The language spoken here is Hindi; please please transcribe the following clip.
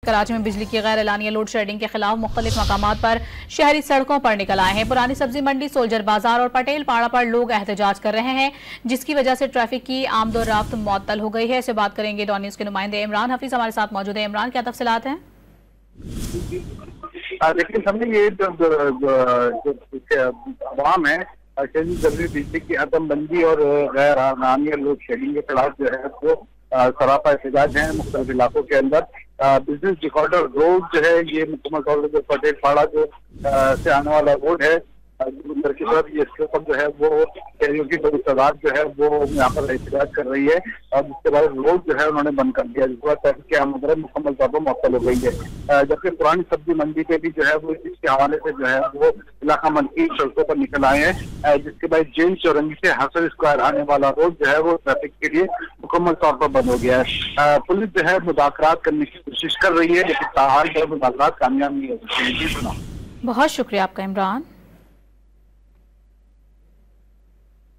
कराची में बिजली की गैर एलानिया लोड शेडिंग के खिलाफ मुख्तलिफ मकामात पर शहरी सड़कों पर निकल आए हैं। पुरानी सब्जी मंडी, सोल्जर बाजार और पटेल पाड़ा पर लोग एहतजाज कर रहे हैं, जिसकी वजह से ट्रैफिक की आमदोरफ्त मुअत्तल हो गई है। इससे बात करेंगे डॉन न्यूज़ के नुमाइंदे इमरान हफीज हमारे साथ मौजूद है। इमरान, क्या तफसीलात हैं? लेकिन हमने ये आवाम है जरूरी बिजली की अदमबंदी और गैर एलानिया लोड शेडिंग के खिलाफ जो है वो सरापा एहतजाज है मुख्तलिफ इलाकों के अंदर। बिजनेस रिकॉर्डर रोड जो है ये मुकम्मल तौर पर पटेल पाड़ा जो से आने वाला रोड है अंदर की तरफ, ये इसके ऊपर जो है वो शहरियों की बड़ी तादाद जो है वो यहाँ पर एहतजाज कर रही है और जिसके बाद रोड जो है उन्होंने बंद कर दिया, जिसके बाद ट्रैफिक की आमद मुकम्मल तौर पर मुअत्तल हो गई है। जबकि पुरानी सब्जी मंडी पे भी जो है वो इसके हवाले से जो है वो इलाका मंडी सड़कों पर निकल आए हैं, जिसके बाद जेल चौरंगी से हासिल स्क्वायर आने वाला रोड जो है वो ट्रैफिक के लिए मुकम्मल तौर पर बंद हो गया है। पुलिस जो है मुज़ाकरात करने की कोशिश कर रही है, लेकिन ताहाल जो मुज़ाकरात कामयाब नहीं हो सकती। बहुत शुक्रिया आपका इमरान।